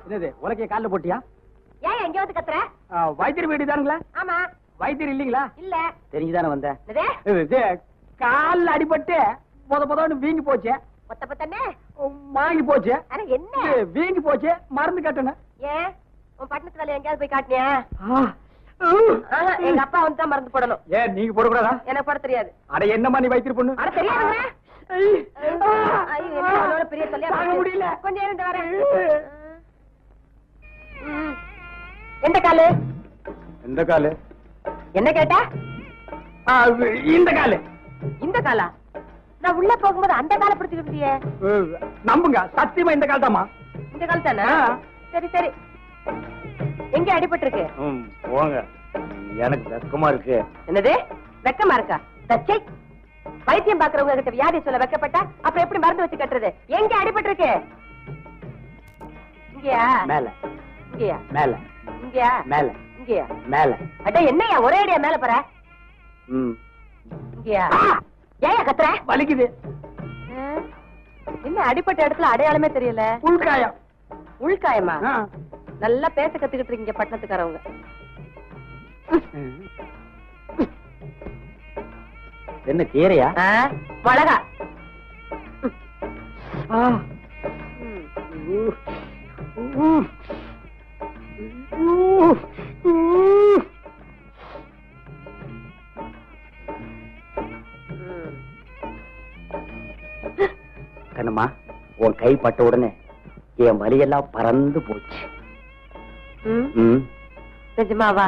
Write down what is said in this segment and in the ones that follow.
என்னது உலக்கைய கால்ல போட்டியா? ஏன் எங்க வந்து கத்துற? வைத்தியர் வீடு தானுங்களா? ஆமா. வைத்தியர் இல்லீங்களா? இல்ல. தெரிஞ்சுதானே வந்தேன். கால்ல அடிபட்டு பொதன்னு வீங்கி போச்சு. வாங்கி போச்சு. என்ன வீங்கி போச்சு, மருந்து கட்டணும். ஏன் உன் பட்டணத்து வேலை எங்கேயாவது போய் காட்டினியா? எங்க அப்பா வந்து தான் மருந்து போடணும். ஏன் நீங்க போடக்கூடாதா? எனக்கு போட தெரியாது. அட என்னமா நீ வைத்தியர் பொண்ணு? அட தெரியாதுங்க. பெரிய சொல்லியா முடியல. கொஞ்சம் இருந்து வரேன். எந்த காலு? எந்த காலு? என்ன கேட்டா? இந்த காலு. இந்த காலா? நான் உள்ள போகும்போது அந்த காலை பிடிச்சுக்கிட்டியே. நம்புங்க, சத்தியமா இந்த கால் தாமா. இந்த கால் தானே? சரி சரி. எங்க அடிபட்டு இருக்கு? போங்க, எனக்கு வெக்கமா இருக்கு. என்னது வெக்கமா இருக்கா? தச்சை வைத்தியம் பாக்குறவங்க கிட்ட வியாதி சொல்ல வெக்கப்பட்டா அப்புறம் எப்படி மருந்து வச்சு கட்டுறது? எங்க அடிபட்டு இருக்கு? இங்கயா? மேல. இங்கயா? மேல. இங்கயா? மேல. இங்கயா? மேல. அட என்னையா ஒரே அடியா மேல போற? இங்கயா? ஏன் கத்துற? வலிக்குது. என்ன அடிப்பட்ட இடத்துல அடையாளமே தெரியல. உள்காயம். உள்காயமா? நல்லா பேச கத்துக்கிட்டு இருக்கீங்க பட்டணத்துக்காரவங்க. என்ன கீரையா? மிளகா. கண்ணம்மா, உன் கை பட்ட உடனே என் வலியெல்லாம் பறந்து போச்சு. நிஜமாவா?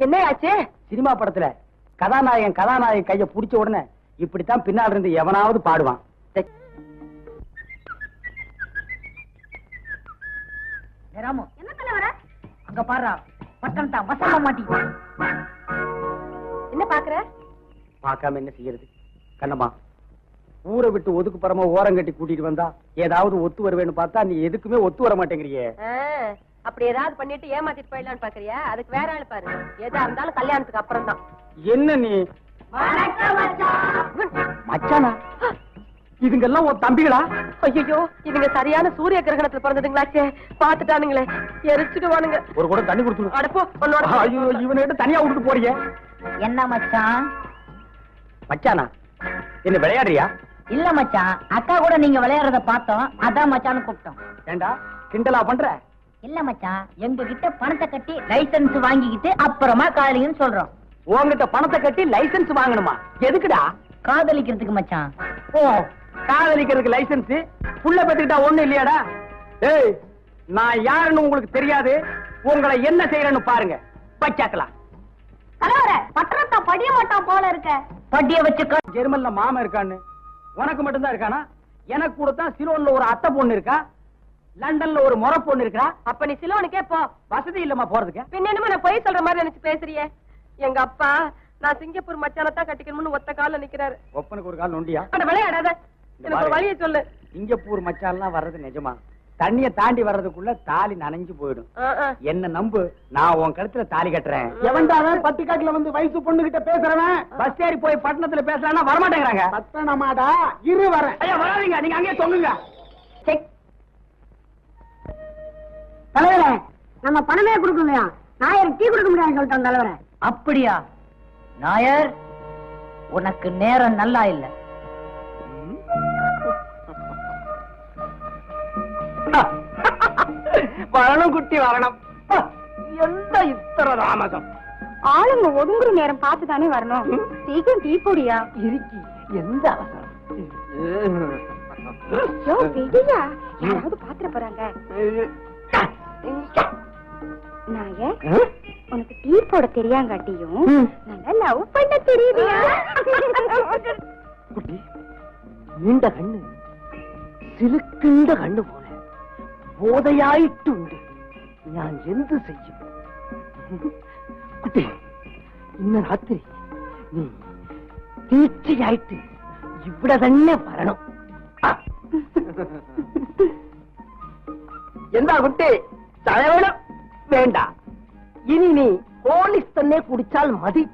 என்ன ஆச்சு? சினிமா படத்துல கதாநாயகன் கைய புடிச்ச உடனே இப்படித்தான் பின்னால் இருந்து எவனாவது பாடுவான். என்ன தலைவர? அங்க பாரு, பட்டம் தான் வசமா மாட்டி. என்ன பாக்குற? பார்க்காம என்ன செய்யறது? கண்ணம்மா, ஊரை விட்டு ஒதுக்குப்புறமா ஓரம் கட்டி கூட்டிட்டு வந்தா ஏதாவது ஒத்து வருவேன்னு பார்த்தா நீ எதுக்குமே ஒத்து வர மாட்டேங்கிறியே. அப்படி ஏதாவது பண்ணிட்டு ஏமாத்திட்டு போயிடலான்னு பாக்குறியா? அதுக்கு வேற ஆள் பாரு. எதா இருந்தாலும் கல்யாணத்துக்கு அப்புறம் தான். என்ன நீ? மச்சானா? இதுங்கெல்லாம் உன் தம்பிகளா? ஐயோ, இதுங்க சரியான சூரிய கிரகணத்துல பிறந்ததுங்களாச்சே. பாத்துட்டானுங்களே, எரிச்சுடுவானுங்க. ஒரு கூட தண்ணி கொடுத்து அடப்போ உன்னோட. ஐயோ, இவனை தனியா விட்டுட்டு போறியே. என்ன மச்சான்? மச்சானா? என்ன விளையாடுறியா? இல்ல மச்சான், அக்கா கூட நீங்க விளையாடுறத பார்த்தோம், அதான் மச்சான்னு கூப்பிட்டோம். ஏண்டா கிண்டலா பண்ற? இல்ல மச்சான், எங்க கிட்ட பணத்தை கட்டி லைசன்ஸ் வாங்கிக்கிட்டு அப்புறமா காதலிங்கன்னு சொல்றோம். உங்ககிட்ட பணத்தை கட்டி லைசன்ஸ் வாங்கணுமா? எதுக்குடா? காதலிக்கிறதுக்கு மச்சான். ஓ, காதலிக்கிறதுக்கு லைசன்ஸ்? புள்ள பெத்துக்கிட்டா ஒண்ணு இல்லையாடா? ஏய், நான் யாருன்னு உங்களுக்கு தெரியாது. உங்களை என்ன செய்யறேன்னு பாருங்க. பச்சாக்கலாம். தலைவர, பட்டணத்தை படிய மாட்டான் போல இருக்க. படிய வச்சு ஜெர்மன்ல மாமா இருக்கான்னு உனக்கு மட்டும்தான் இருக்கானா? எனக்கு கூட தான் சிலோன்ல ஒரு அத்தை பொண்ணு இருக்கா, லண்டன்ல ஒரு முறை பொண்ணு இருக்கா. அப்ப நீ சிலோனுக்கே போ. வசதி இல்லமா போறதுக்கு. பின்ன என்னமா நான் பொய் சொல்ற மாதிரி நினைச்சு பேசுறியே? எங்க அப்பா நான் சிங்கப்பூர் மச்சானத்தான் கட்டிக்கணும்னு ஒத்த கால நிக்கிறாரு. ஒப்பனுக்கு ஒரு கால் நொண்டியா? அட விளையாடாத, எனக்கு ஒரு வழியை சொல்லு. சிங்கப்பூர் மச்சான்லாம் வர்றது நிஜமா? தண்ணிய தாண்டி வர்றதுக்குள்ள தாலி நனைஞ்சு போயிடும். என்ன நம்பு, நான் உன் கழுத்துல தாலி கட்டுறேன். எவன்டாவன் பட்டிக்காட்டுல வந்து வயசு பொண்ணு கிட்ட பேசுறவன் பஸ் ஏறி போய் பட்டணத்துல பேசலாம்னா வரமாட்டேங்கிறாங்க. பட்டணமாடா, இரு வரேன். ஐயா வராதீங்க, நீங்க அங்கேயே தொங்குங்க. தலைவர, நம்ம பணமே கொடுக்கலையா? நாயர் டீ கொடுக்க முடியாது சொல்லிட்டோம் தலைவர. அப்படியா? நாயர், உனக்கு நேரம் நல்லா இல்ல. வரணும் குட்டி வரணும். எந்த இத்தனை தாமதம்? ஆளுங்க ஒதுங்குற நேரம் பார்த்துதானே வரணும். சீக்கிரம் டீ போடியா. இருக்கி எந்த அவசரம்? யாராவது பாத்திர போறாங்க. நாயர், உனக்கு டீ போட தெரியாங்காட்டியும் நல்லா லவ் பண்ண தெரியுதியா? குட்டி, நீண்ட கண்ணு சிலுக்கின்ற கண்ணு போல போதையாயிട്ടുണ്ട്. ഞാൻ എന്ത് ചെയ്യും? കുട്ടി, ഇന്ന് രാത്രി നീ തീർച്ചയായിട്ട് ഇവിടെ തന്നെ വരണം. എന്താ കുട്ടി, ചായവേണം? വേണ്ട, ഇനി നീ ഹോളിസ് തന്നെ കുടിച്ചാൽ മതി.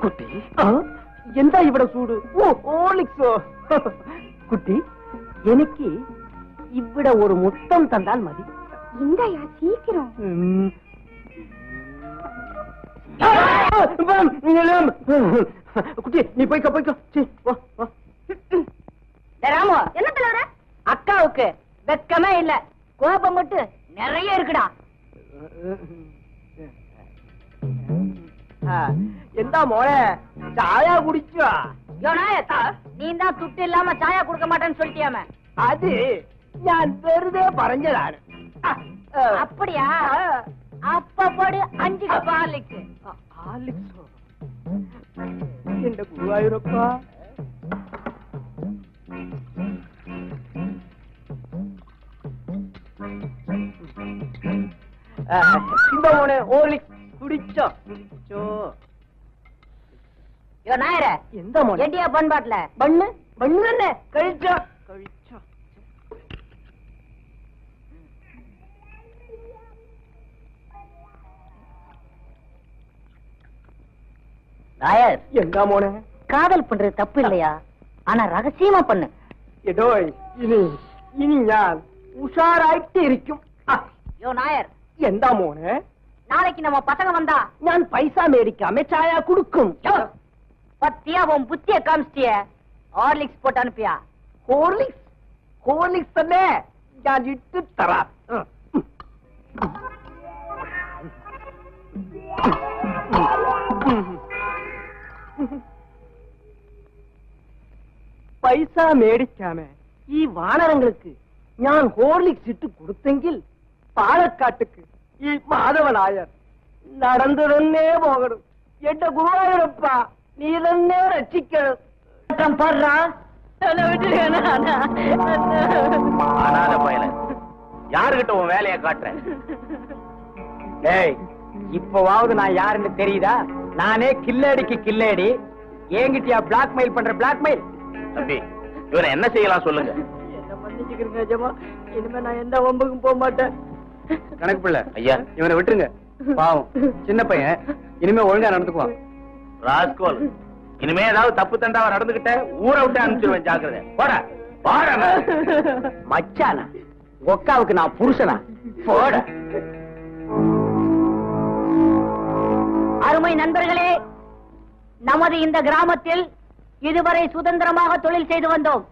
குட்டி എന്താ ഇവിടെ ചൂട് ഓളിക്സോ കുട്ടി എനിക്ക് ഇവിടെ ഒരു മുത്തം തന്നാൽ മതി இந்தாயா சீக்கிரம் குட்டி நீ போய்க்க ராமு என்ன தலைவர அக்காவுக்கு வெக்கமே இல்ல கோபம் மட்டும் நிறைய இருக்குடா എന്താ മോളെ ചായ കുടിച്ചോ நீ தான் துட்டு இல்லாம சாயா குடுக்க மாட்டேன்னு சொல்லிட்டியாம അത് ഞാൻ വെറുതെ പറഞ്ഞതാണ് அப்படியா அப்ப போடு 5 கப் ஹார்லிக்ஸ் എന്റെ ഗുരുവായൂരപ്പ இந்த മോനെ ഹോർലിക്സ് കുടിച്ചോ நாயர എന്താ മോനെ எட்டியா பண்பாட்டுல ബണ്ണ് തന്നെ കഴിച്ചോ நாயர் എന്താ മോനെ காதல் பண்றது தப்பு இல்லையா ஆனா ரகசியமா பண்ணு എടോ ഇനി ഞാൻ ഉഷാറായിട്ട് ഇരിക്കും நாயர் എന്താ മോനെ நாளைக்கு நம்ம பசங்க வந்தா ഞാൻ പൈസ മേടിക്കാമേ ചായ കുടുക്കും பத்தியா உன் புத்திய காமிச்சிட்டிய ஹார்லிக்ஸ் போட்டு அனுப்பியா ഹോർലിക്സ് തന്നെ ഞാൻ ഇട്ട് തരാം പൈസ മേടിക്കാമേ ഈ വാനരങ്ങൾക്ക് ഞാൻ ഹോർലിക്സ് ഇട്ട് കൊടുത്തെങ്കിൽ പാലക്കാട്ടുക്ക് ഈ മാധവനായർ നടന്നു തന്നെ പോകണം എന്റെ ഗുരുവായൂരപ്പ നീ തന്നെ രക്ഷിക്കണം யாருகிட்ட உன் வேலையை காட்டுறேன் இப்பவாவது நான் யாருன்னு தெரியுதா நானே கில்லடிக்கு கில்லடி என்கிட்டயா பிளாக்மெயில் பண்ற பிளாக்மெயில் தம்பி இவனை என்ன செய்யலாம் சொல்லுங்க என்ன மன்னிச்சுக்கிறேங்க ஜமா இனிமே நான் எந்த வம்புக்கும் போக மாட்டேன் கணக்கு பிள்ளை ஐயா இவனை விட்டுருங்க பாவம் சின்ன பையன் இனிமே ஒழுங்கா நடந்துக்குவான் ராஸ்கோல் இனிமே ஏதாவது தப்பு தண்டாவா நடந்துகிட்ட ஊரை விட்டு அனுப்பிச்சிருவேன் ஜாக்கிரதை போட போட மச்சானா ஒக்காவுக்கு நான் புருஷனா போட அருமை நண்பர்களே நமது இந்த கிராமத்தில் இதுவரை சுதந்திரமாக தொழில் செய்து வந்தோம்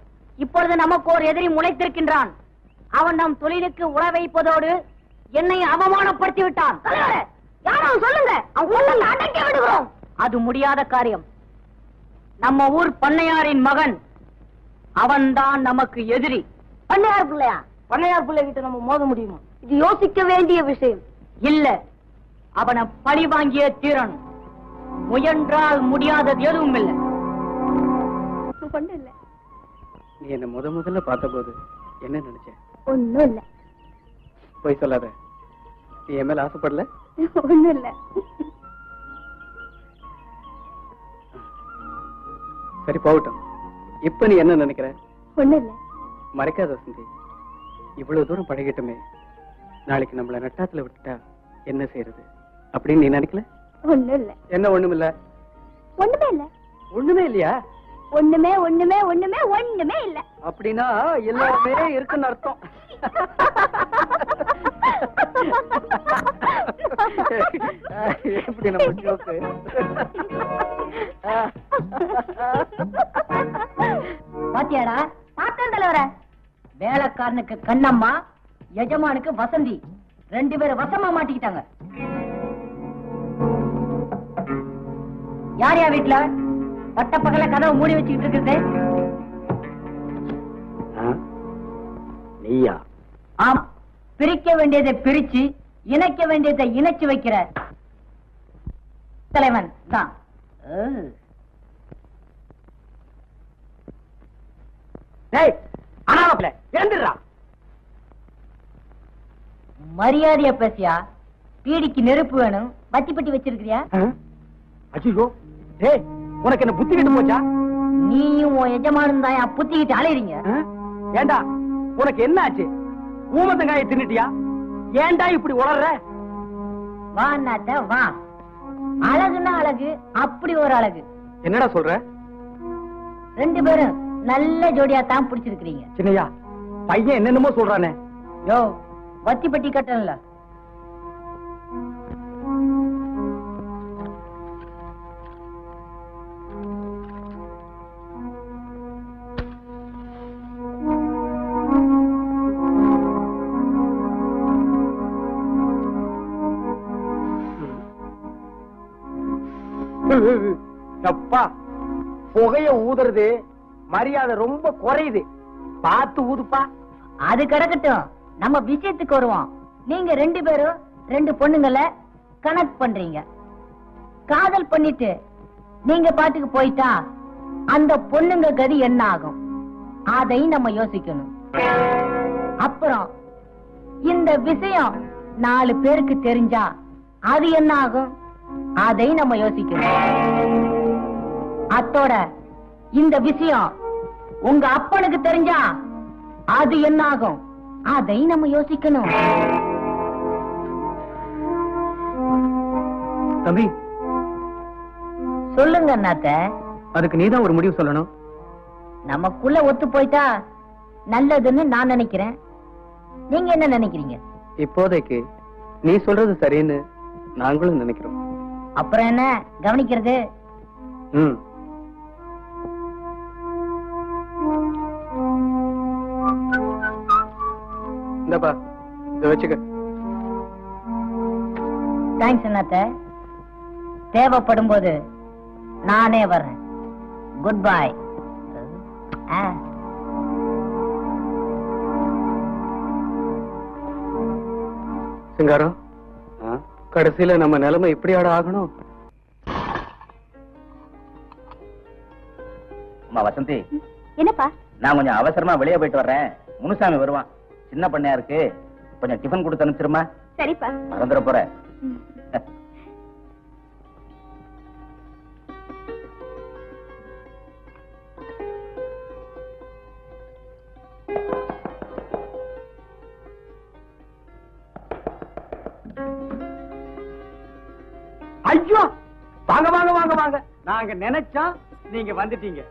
இப்பொழுது நமக்கு ஒரு எதிரி முளைத்திருக்கின்றான் அவன் நம் தொழிலுக்கு உழ வைப்பதோடு என்னை அவமானப்படுத்தி விட்டான் யாரும் சொல்லுங்க அவன் அடக்கி விடுகிறோம் அது முடியாத காரியம் நம்ம ஊர் பண்ணையாரின் மகன் அவன்தான் நமக்கு எதிரி பண்ணையார் பிள்ளையா பண்ணையார் பிள்ளை கிட்ட நம்ம மோத முடியுமா இது யோசிக்க வேண்டிய விஷயம் இல்ல அவனை பழி வாங்கிய தீரன் முயன்றால் முடியாதது எதுவும் இல்லை ஒண்ணும் இல்ல நீ என்ன முதல்ல பார்த்த போது என்ன நினைச்ச ஒண்ணும் இல்ல போய் சொல்லாத நீ என் மேல ஆசைப்படல ஒண்ணும் இல்ல சரி போகட்டும் இப்ப நீ என்ன நினைக்கிற ஒண்ணும் இல்ல மறைக்காத வசந்தி இவ்வளவு தூரம் பழகிட்டுமே நாளைக்கு நம்மள நட்டாத்துல விட்டுட்டா என்ன செய்யறது அப்படின்னு நீ நினைக்கல ஒண்ணும் இல்ல என்ன ஒண்ணுமில்ல ஒண்ணுமே இல்ல ஒண்ணுமே இல்லையா ஒண்ணுமே ஒண்ணுமே ஒண்ணுமே ஒண்ணுமே இல்ல அப்படின்னா எல்லாமே இருக்குன்னு அர்த்தம் எப்படி நம்ம ஜோக்கு பாத்தியாடா பார்த்தேன் தலைவர வேலைக்காரனுக்கு கண்ணம்மா எஜமானுக்கு வசந்தி 2 பேரும் வசமா மாட்டிக்கிட்டாங்க யார் யா வீட்டுல பட்ட பகல கதவை மூடி வச்சுக்கிட்டு இருக்குது நீயா ஆமா பிரிக்க வேண்டியதை பிரிச்சு இணைக்க வேண்டியதை இணைச்சு வைக்கிற தலைவன் தான் டேய் அனாமப்ல எழுந்துடா மரியாதையா பேசியா? பீடிக்கு நெருப்பு வேணும், வத்தி பெட்டி வச்சிருக்கிறியா? அச்சோ, டேய் உனக்கு என்ன புத்தி கிட்டு போச்சா? நீயும் உன் எஜமானும் தான் புத்திக்கிட்டு அலையறீங்க. ஏண்டா உனக்கு என்ன ஆச்சு? ஊமத்தங்காயை தின்னுட்டியா? ஏண்டா இப்படி உளர்ற? வா அண்ணாத்த வா. அழகுன்னா அழகு, அப்படி ஒரு அழகு. என்னடா சொல்ற? 2 பேரும் நல்ல ஜோடியா தான் பிடிச்சிருக்கிறீங்க. சின்னையா, பையன் என்னென்னமோ சொல்றானே. யோ, வத்தி பெட்டி கட்டல. அப்பா, புகைய ஊதுறது மரியாதை ரொம்ப குறையுது. பார்த்து ஊதுப்பா. அது கிடக்கட்டும், நம்ம விஷயத்துக்கு வருவோம். நீங்க 2 பேரும் 2 பொண்ணுங்களை கனெக்ட் பண்றீங்க. காதல் பண்ணிட்டு நீங்க பாட்டுக்கு போயிட்டா அந்த பொண்ணுங்க கதி என்ன ஆகும்? அதையும் நம்ம யோசிக்கணும். அப்புறம் இந்த விஷயம் 4 பேருக்கு தெரிஞ்சா அது என்ன ஆகும்? அதையும் நம்ம யோசிக்கணும். அத்தோட இந்த விஷயம் உங்க அப்பனுக்கு தெரிஞ்சா அது என்ன ஆகும்? அதையும் நம்ம யோசிக்கணும். தம்பி, சொல்லுங்க அண்ணாத்த. அதுக்கு நீதான் ஒரு முடிவு சொல்லணும். நமக்குள்ள ஒத்து போயிட்டா நல்லதுன்னு நான் நினைக்கிறேன். நீங்க என்ன நினைக்கிறீங்க? இப்போதைக்கு நீ சொல்றது சரின்னு நாங்களும் நினைக்கிறோம். அப்புறம் என்ன கவனிக்கிறது? இந்தப்பா, இத வச்சுக்க. தேங்க்ஸ் அண்ணாத்த. தேவைப்படும் போது நானே வரேன். Good bye. சிங்காரம், கடைசியில நம்ம நிலைமை இப்படியாட ஆகணும். அம்மா வசந்தி, என்னப்பா? நான் கொஞ்சம் அவசரமா வெளியே போயிட்டு வர்றேன். முனுசாமி வருவான். சின்ன பண்ணையா இருக்கு, கொஞ்சம் டிஃபன் கொடுத்து அனுப்பிச்சிருமா? சரிப்பா. மறந்துட போற. ஐயோ, வாங்க வாங்க வாங்க வாங்க. நாங்க நினைச்சா நீங்க வந்துட்டீங்க.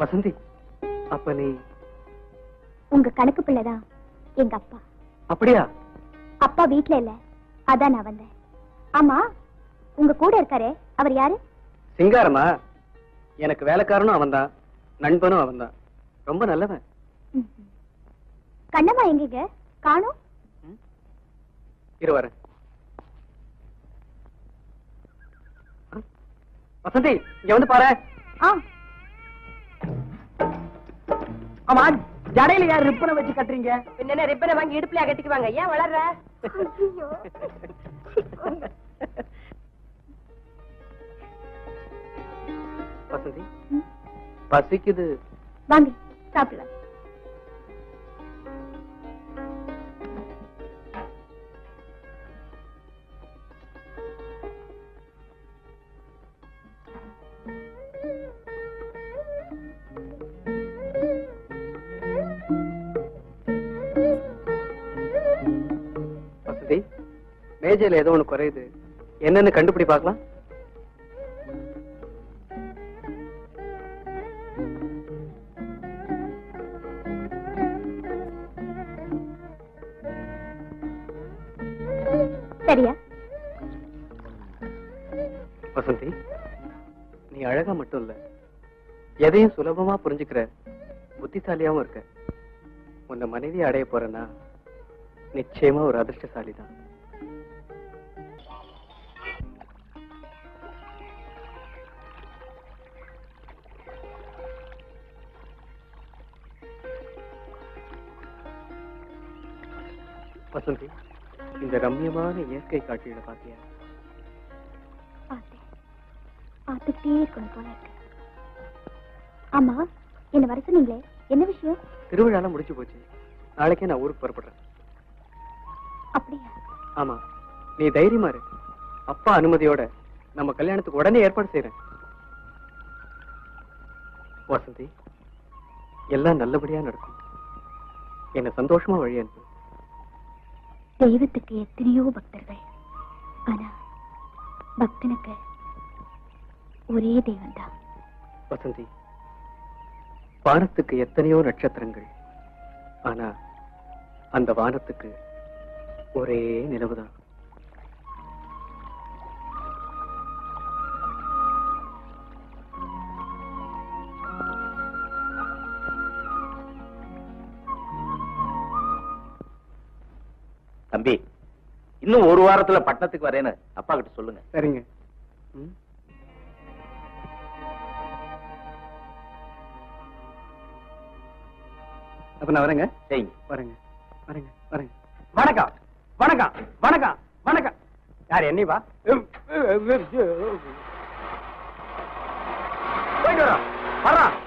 வசந்தி, அப்ப நீ உங்க கணக்கு பிள்ளைதான் எங்க அப்பா. அப்படியா? அப்பா வீட்ல இல்ல, அதான் நான் வந்தேன். ஆமா, உங்க கூட இருக்காரே, அவர் யாரு? சிங்காரமா? எனக்கு வேலைக்காரனும் அவன்தான், நண்பனும் அவன்தான். ரொம்ப நல்லவன். கண்ணம்மா எங்க காணோம்? இரு வரேன். வசந்தி, இங்க வந்து பாரு. ஆமா, ஜடையில யார் ரிப்பனை வச்சு கட்டுறீங்க? என்ன ரிப்பனை வாங்கி இடுப்புல கட்டிக்குவாங்க. ஏன் வளர்ற? வசந்தி, பசிக்குது. வாங்க சாப்பிடலாம். வசந்தி, மேஜையில ஏதோ ஒண்ணு குறையுது. என்னன்னு கண்டுபிடி பார்க்கலாம். சரியா? வசந்தி, நீ அழகா மட்டும் இல்ல, எதையும் சுலபமா புரிஞ்சுக்கிற புத்திசாலியாவும் இருக்க. உன்னை மனைவி அடைய போறேன்னா நிச்சயமா ஒரு அதிர்ஷ்டசாலி தான். வசந்தி, இந்த ரம்யமான இயற்கை காட்சிகளை பாத்தியா? பார்த்துக்கிட்டே இருக்கணும் போல இருக்கு. ஆமா, என்ன வர சொன்னீங்களே, என்ன விஷயம்? திருவிழாலாம் முடிச்சு போச்சு. நாளைக்கே நான் ஊருக்கு புறப்படுறேன். அப்படியா? ஆமா, நீ தைரியமா இரு. அப்பா அனுமதியோட நம்ம கல்யாணத்துக்கு உடனே ஏற்பாடு செய்யறேன். வசந்தி, எல்லாம் நல்லபடியா நடக்கும். என்ன சந்தோஷமா வழி அனுப்பு. தெய்வத்துக்கு எத்தனையோ பக்தர்கள், ஆனா பக்தனுக்கு ஒரே தெய்வம் தான். வசந்தி, வானத்துக்கு எத்தனையோ நட்சத்திரங்கள், ஆனா அந்த வானத்துக்கு ஒரே நிலவுதான். தம்பி, இன்னும் ஒரு வாரத்துல பட்டணத்துக்கு வரேன்னு அப்பா கிட்ட சொல்லுங்க. சரிங்க. அப்ப நான் வரேங்க. சரிங்க. வரேங்க வரேங்க வரேங்க. வணக்கம் வணக்கம் வணக்கம் வணக்கம். யார் என்னைவா? போயிட்டு வரோம், வர்றோம்.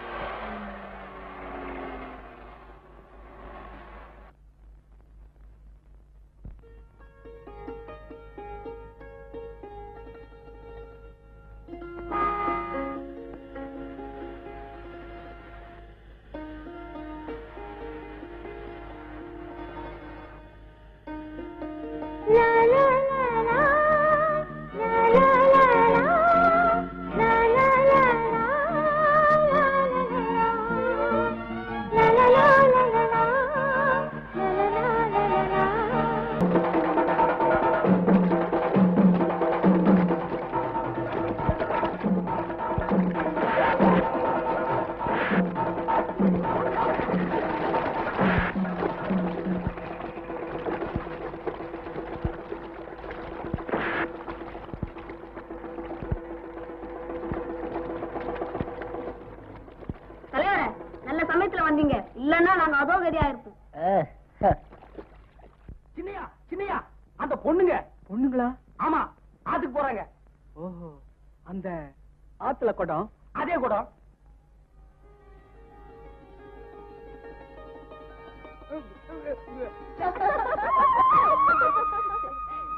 சின்னையா சின்னையா, அந்த பொண்ணுங்க. பொண்ணுங்களா? ஆமா, ஆத்துக்கு போறாங்க. ஓஹோ, அந்த ஆத்துல குடம். அதே குடம்.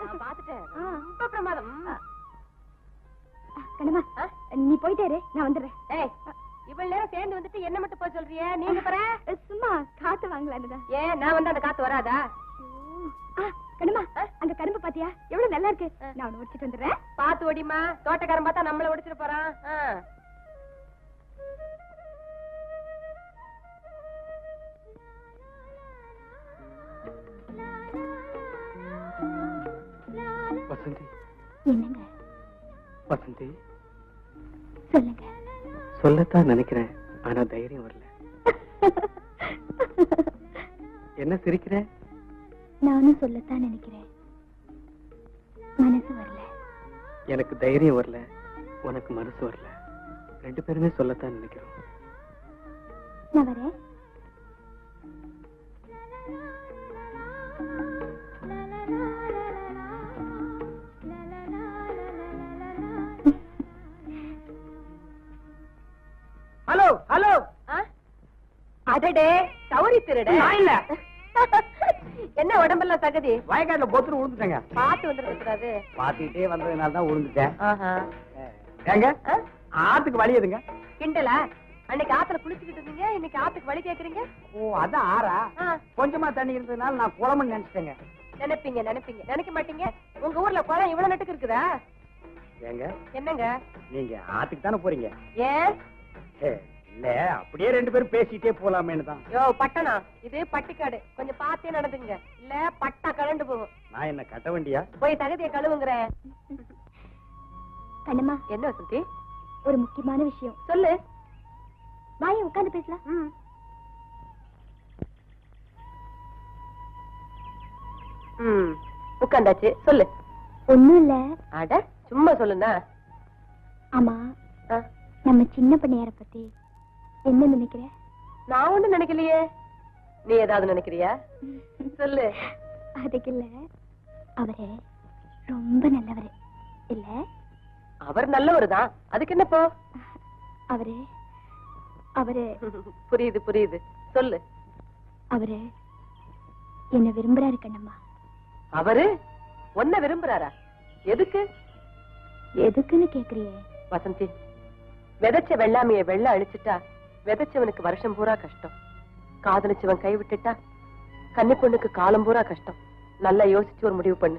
நான் பாத்துட்டேன், ரொம்ப பிரமாதம். கண்ணம்மா, நீ போயிட்டாரு, நான் வந்துடுறேன். ஏய், இவ்வளவு நேரம் சேர்ந்து வந்துட்டு என்ன மட்டும் போய் சொல்றிய? நீங்க பாரு, சும்மா காத்து வாங்கலான்னு. ஏன் நான் வந்து அந்த காத்து வராதா? கண்ணம்மா, அங்க கரும்பு பாத்தியா, எவ்வளவு நல்லா இருக்கு. நான் ஒண்ணு உடிச்சிட்டு வந்துடுறேன். பாத்து ஓடிமா, தோட்டக்காரன் பார்த்தா நம்மள ஒடிச்சிட்டு போறான். வசந்தி. என்னங்க? வசந்தி, சொல்லுங்க. சொல்லத்தான் நினைக்கிறேன், ஆனா தைரியம் வரல. என்ன சிரிக்கிற? நானும் சொல்லத்தான் நினைக்கிறேன், மனசு வரல. எனக்கு தைரியம் வரல, உனக்கு மனசு வரல. ரெண்டு பேருமே சொல்லத்தான் நினைக்கிறோம். நான் வரேன். Hello hello. அடடே, சௌரி திருட. நான் இல்ல. என்ன உடம்பெல்லாம் தகுதி? வயக்காட்டுல பொத்துன்னு விழுந்துட்டேங்க. பாத்து வந்துருக்கூடாது. பாத்துக்கிட்டே வந்ததுனால தான் விழுந்துட்டேன். ஆஹா. ஏங்க, ஆத்துக்கு வழி எதுங்க? கிண்டலா? அன்னைக்கு ஆத்துல குளிச்சுக்கிட்டு இருந்தீங்க, இன்னைக்கு ஆத்துக்கு வழி கேக்குறீங்க? ஓ, அதான் ஆறா? கொஞ்சமா தண்ணி இருந்ததுனால நான் குளம்னு நினைச்சிட்டேங்க. நினைப்பீங்க நினைப்பீங்க, நினைக்க மாட்டீங்க. உங்க ஊர்ல குளம் இவ்வளவு நட்டுக்கு இருக்குதா? ஏங்க, என்னங்க? நீங்க ஆத்துக்கு தானே போறீங்க? ஏன்? இல்ல, அப்படியே ரெண்டு பேரும் பேசிட்டே போலாமேன்னு தான். யோ பட்டணம், இது பட்டிக்காடு, கொஞ்சம் பார்த்தே நடந்துங்க, இல்ல பட்டா கலண்டு போகும். நான் என்ன கட்ட வண்டியா? போய் தகுதியை கழுவுங்கிறேன். கண்ணம்மா, என்ன வசந்தி? ஒரு முக்கியமான விஷயம். சொல்லு. வாயை உட்கார்ந்து பேசலாம். உட்காந்தாச்சு, சொல்லு. ஒண்ணும் இல்ல. அட, சும்மா சொல்லுண்ணா. ஆமா, நம்ம சின்ன பண்ணையார பத்தி என்ன நினைக்கிற? நான் ஒண்ணும் நினைக்கலையே. நீ ஏதாவது நினைக்கிறியா? சொல்லு. அதுக்கு இல்ல, அவரு ரொம்ப நல்லவரு இல்ல. அவர் நல்லவரு தான், அதுக்கு என்னப்போ? அவரு அவரு புரியுது புரியுது, சொல்லு. அவரு என்ன விரும்புறாரு கண்ணம்மா. அவரு உன்னை விரும்புறாரா? எதுக்கு? எதுக்குன்னு கேக்குறியே? வசந்தி, விதைச்ச வெள்ளாமைய வெள்ள அழிச்சிட்டா விதைச்சவனுக்கு வருஷம் பூரா கஷ்டம். காதலிச்சவன் கை விட்டுட்டா கன்னி பொண்ணுக்கு காலம் பூரா கஷ்டம். நல்லா யோசிச்சு ஒரு முடிவு பண்ணு.